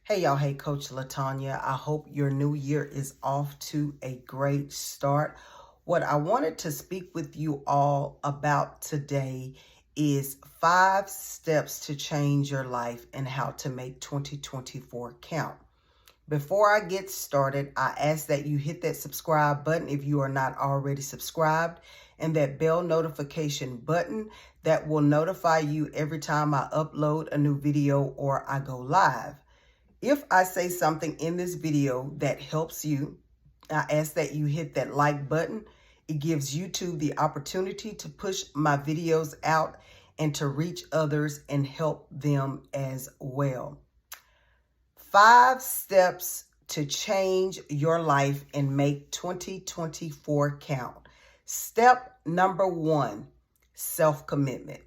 Hey y'all, hey Coach Latanya. I hope your new year is off to a great start. What I wanted to speak with you all about today is 5 steps to change your life and how to make 2024 count. Before I get started, I ask that you hit that subscribe button if you are not already subscribed, and that bell notification button that will notify you every time I upload a new video or I go live. If I say something in this video that helps you, I ask that you hit that like button. It gives YouTube the opportunity to push my videos out and to reach others and help them as well. 5 steps to change your life and make 2024 count. Step number 1, self-commitment.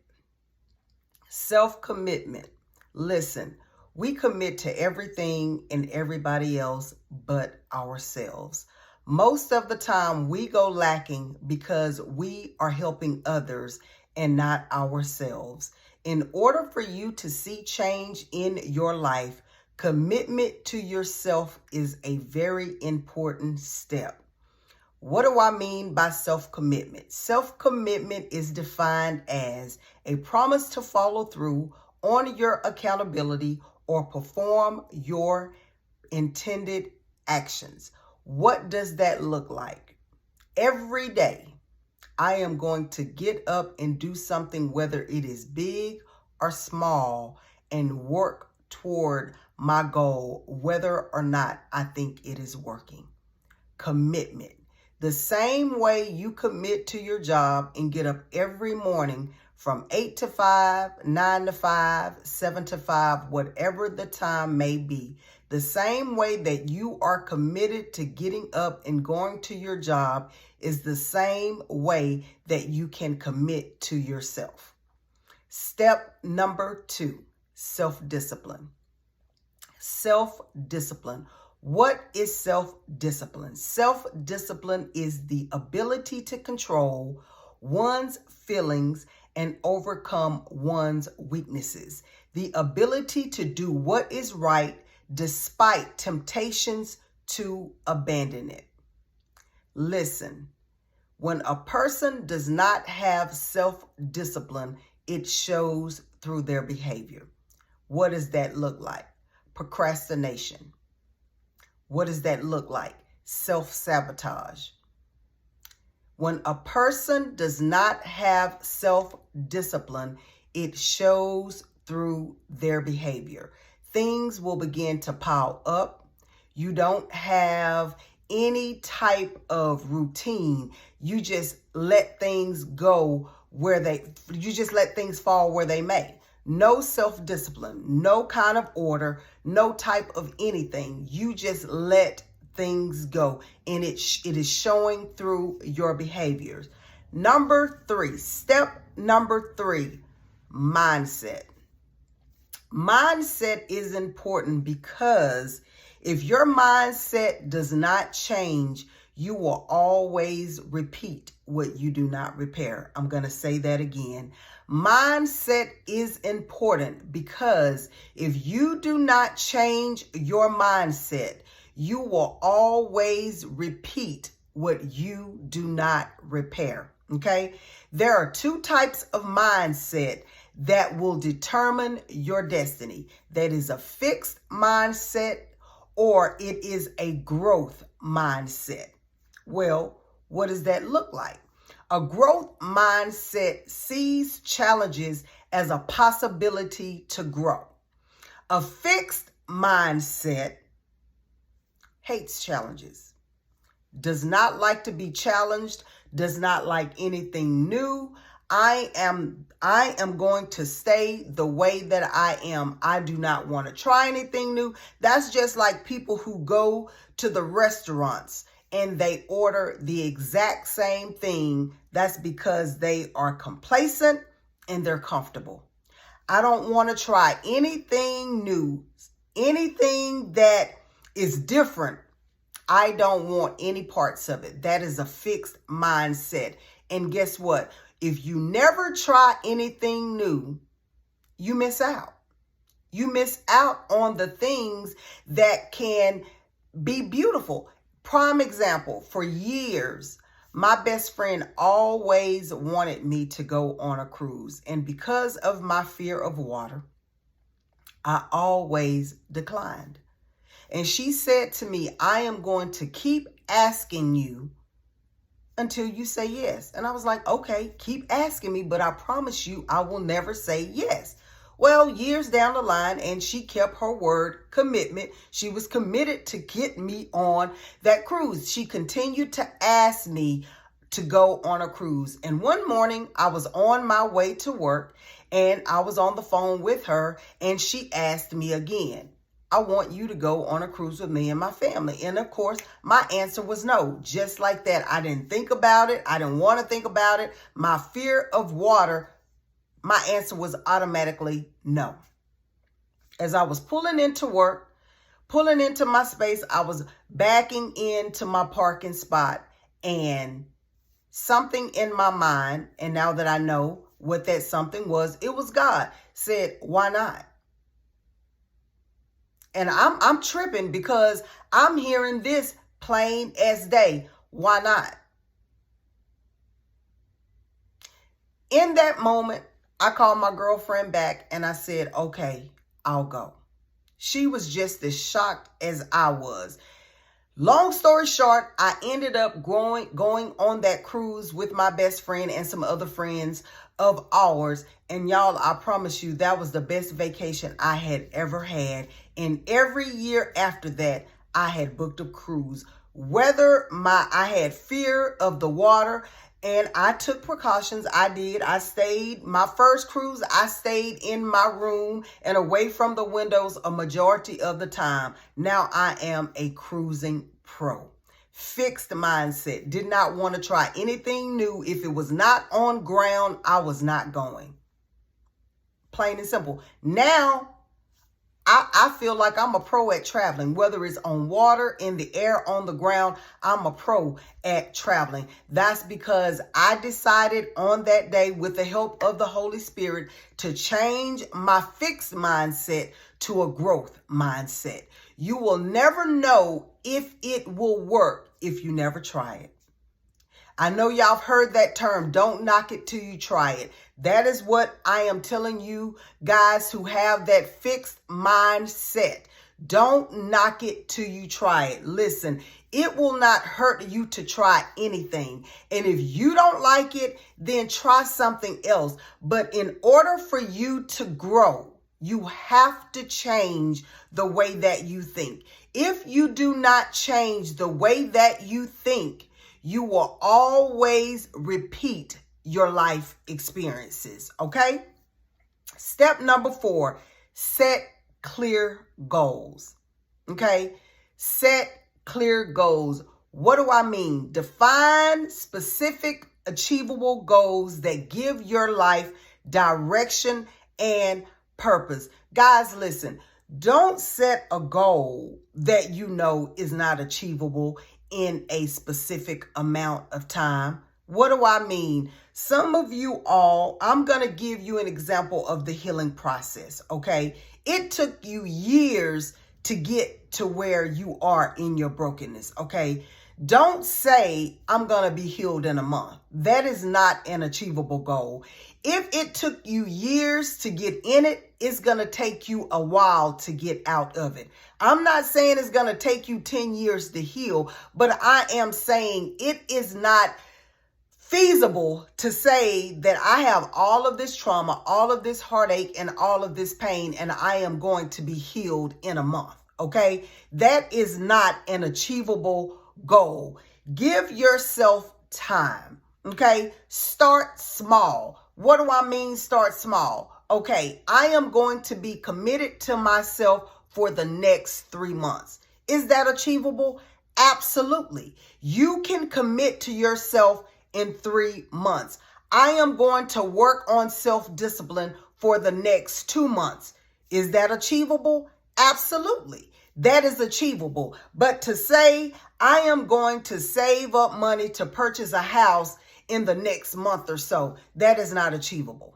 Self-commitment. Listen, we commit to everything and everybody else but ourselves. Most of the time we go lacking because we are helping others and not ourselves. In order for you to see change in your life, commitment to yourself is a very important step. What do I mean by self-commitment? Self-commitment is defined as a promise to follow through on your accountability or perform your intended actions. What does that look like? Every day, I am going to get up and do something, whether it is big or small, and work toward my goal, whether or not I think it is working. Commitment. The same way you commit to your job and get up every morning from 8 to 5, 9 to 5, 7 to 5, whatever the time may be, the same way that you are committed to getting up and going to your job is the same way that you can commit to yourself. Step number 2, self-discipline. Self-discipline. What is self-discipline? Self-discipline is the ability to control one's feelings and overcome one's weaknesses. The ability to do what is right despite temptations to abandon it. Listen, when a person does not have self-discipline, it shows through their behavior. What does that look like? Procrastination. What does that look like? Self-sabotage. When a person does not have self-discipline, it shows through their behavior. Things will begin to pile up. You don't have any type of routine. You just let things go you just let things fall where they may. No self-discipline, no kind of order, no type of anything. You just let things go, and it is showing through your behaviors. Number 3, step number 3, mindset. Mindset is important because if your mindset does not change, you will always repeat what you do not repair. I'm going to say that again. Mindset is important because if you do not change your mindset, you will always repeat what you do not repair. Okay? There are 2 types of mindset that will determine your destiny. That is a fixed mindset, or it is a growth mindset. Well, what does that look like? A growth mindset sees challenges as a possibility to grow. A fixed mindset hates challenges, does not like to be challenged, does not like anything new. I am going to stay the way that I am. I do not want to try anything new. That's just like people who go to the restaurants and they order the exact same thing. That's because they are complacent and they're comfortable. I don't want to try anything new, anything that is different. I don't want any parts of it. That is a fixed mindset. And guess what? If you never try anything new, you miss out. You miss out on the things that can be beautiful. Prime example, for years, my best friend always wanted me to go on a cruise. And because of my fear of water, I always declined. And she said to me, I am going to keep asking you until you say yes. And I was like, okay, keep asking me, but I promise you I will never say yes. Well, years down the line, and she kept her word, commitment. She was committed to get me on that cruise. She continued to ask me to go on a cruise. And one morning I was on my way to work and I was on the phone with her and she asked me again, I want you to go on a cruise with me and my family. And of course, my answer was no. Just like that. I didn't think about it. I didn't want to think about it. My fear of water, my answer was automatically no. As I was pulling into work, pulling into my space, I was backing into my parking spot, and something in my mind, and now that I know what that something was, it was God, said, why not? And I'm tripping because I'm hearing this plain as day. Why not? In that moment, I called my girlfriend back and I said, okay, I'll go. She was just as shocked as I was. Long story short, I ended up going on that cruise with my best friend and some other friends of ours. And y'all, I promise you, that was the best vacation I had ever had. And every year after that, I had booked a cruise. Whether I had fear of the water, and I took precautions. I did. I stayed. My first cruise, I stayed in my room and away from the windows a majority of the time. Now I am a cruising pro. Fixed mindset. Did not want to try anything new. If it was not on ground, I was not going. Plain and simple. Now, I feel like I'm a pro at traveling, whether it's on water, in the air, on the ground. I'm a pro at traveling. That's because I decided on that day, with the help of the Holy Spirit, to change my fixed mindset to a growth mindset. You will never know if it will work if you never try it. I know y'all have heard that term, don't knock it till you try it. That is what I am telling you guys who have that fixed mindset. Don't knock it till you try it. Listen, it will not hurt you to try anything. And if you don't like it, then try something else. But in order for you to grow, you have to change the way that you think. If you do not change the way that you think, you will always repeat your life experiences, okay? Step number 4, set clear goals, okay? Set clear goals. What do I mean? Define specific, achievable goals that give your life direction and purpose. Guys, listen, don't set a goal that you know is not achievable in a specific amount of time. What do I mean? Some of you all, I'm going to give you an example of the healing process, okay? It took you years to get to where you are in your brokenness, okay? Don't say, I'm going to be healed in a month. That is not an achievable goal. If it took you years to get in it, it's going to take you a while to get out of it. I'm not saying it's going to take you 10 years to heal, but I am saying it is not feasible to say that I have all of this trauma, all of this heartache, and all of this pain, and I am going to be healed in a month, okay? That is not an achievable goal. Give yourself time, okay? Start small. What do I mean start small? Okay, I am going to be committed to myself for the next 3 months. Is that achievable? Absolutely. You can commit to yourself in 3 months. I am going to work on self-discipline for the next 2 months. Is that achievable? Absolutely. That is achievable. But to say I am going to save up money to purchase a house in the next month or so, that is not achievable.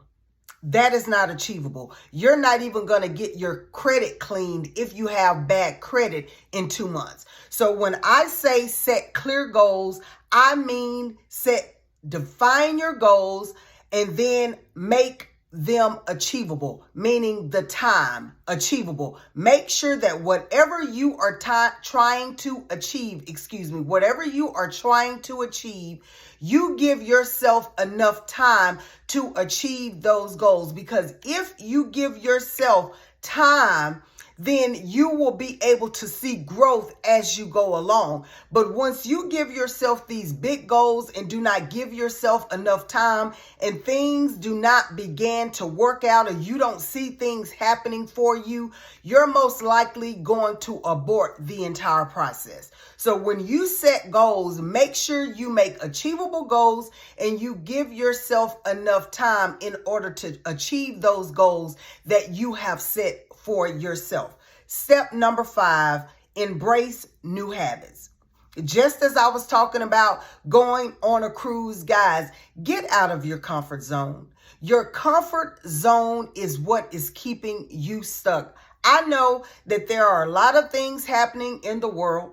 That is not achievable. You're not even going to get your credit cleaned if you have bad credit in 2 months. So when I say set clear goals, I mean define your goals and then make them achievable, meaning the time achievable. Make sure that whatever you are trying to achieve, whatever you are trying to achieve, you give yourself enough time to achieve those goals. Because if you give yourself time, then you will be able to see growth as you go along. But once you give yourself these big goals and do not give yourself enough time, and things do not begin to work out, or you don't see things happening for you, you're most likely going to abort the entire process. So when you set goals, make sure you make achievable goals and you give yourself enough time in order to achieve those goals that you have set for yourself. Step number 5, embrace new habits. Just as I was talking about going on a cruise, guys, get out of your comfort zone. Your comfort zone is what is keeping you stuck. I know that there are a lot of things happening in the world.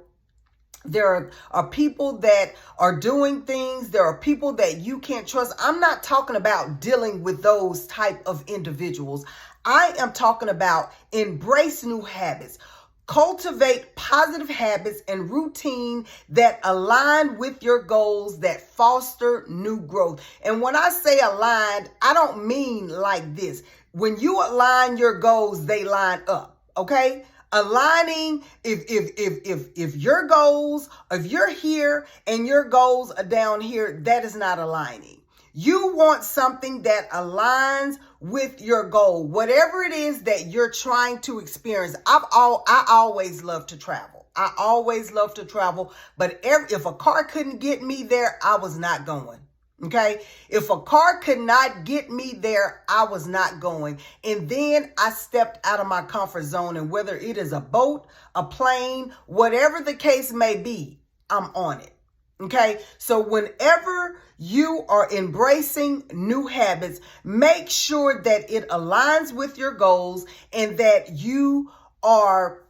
There are people that are doing things. There are people that you can't trust. I'm not talking about dealing with those type of individuals. I am talking about embrace new habits. Cultivate positive habits and routine that align with your goals, that foster new growth. And when I say aligned, I don't mean like this. When you align your goals, they line up, okay? Aligning, if your goals, if you're here and your goals are down here, that is not aligning. You want something that aligns with your goal, whatever it is that you're trying to experience. I always love to travel. I always love to travel, but if a car couldn't get me there, I was not going. Okay. If a car could not get me there, I was not going. And then I stepped out of my comfort zone, and whether it is a boat, a plane, whatever the case may be, I'm on it. Okay. So whenever you are embracing new habits, make sure that it aligns with your goals and that you are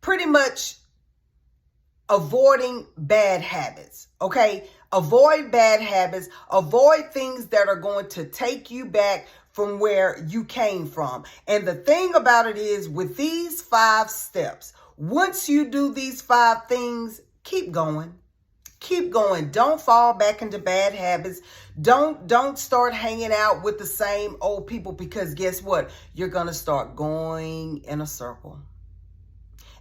pretty much avoiding bad habits. Okay. Avoid bad habits. Avoid things that are going to take you back from where you came from. And the thing about it is, with these 5 steps, once you do these 5 things, keep going. Keep going. Don't fall back into bad habits. Don't start hanging out with the same old people, because guess what? You're going to start going in a circle.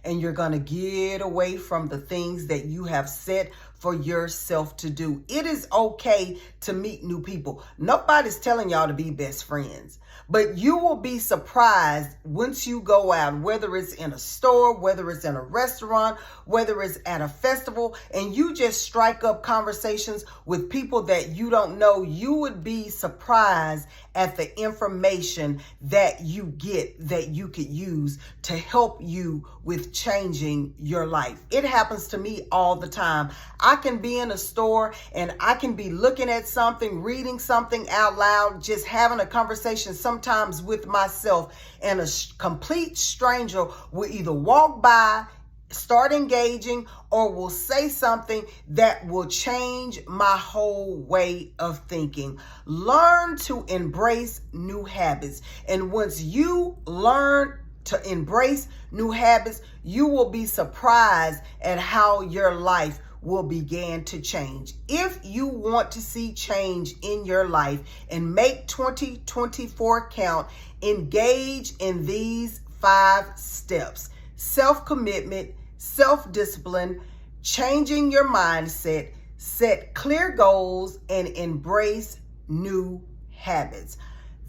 And you're going to get away from the things that you have set for yourself to do. It is okay to meet new people. Nobody's telling y'all to be best friends. But you will be surprised once you go out, whether it's in a store, whether it's in a restaurant, whether it's at a festival, and you just strike up conversations with people that you don't know. You would be surprised at the information that you get that you could use to help you with changing your life. It happens to me all the time. I can be in a store and I can be looking at something, reading something out loud, just having a conversation sometimes with myself, and a complete stranger will either walk by, start engaging, or will say something that will change my whole way of thinking. Learn to embrace new habits. And once you learn to embrace new habits, you will be surprised at how your life will begin to change. If you want to see change in your life and make 2024 count, engage in these 5 steps: self-commitment, self-discipline, changing your mindset, set clear goals, and embrace new habits.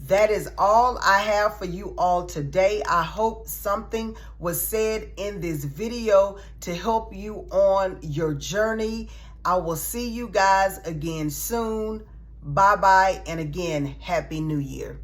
That is all I have for you all today. I hope something was said in this video to help you on your journey. I will see you guys again soon. Bye-bye. And again, Happy New Year.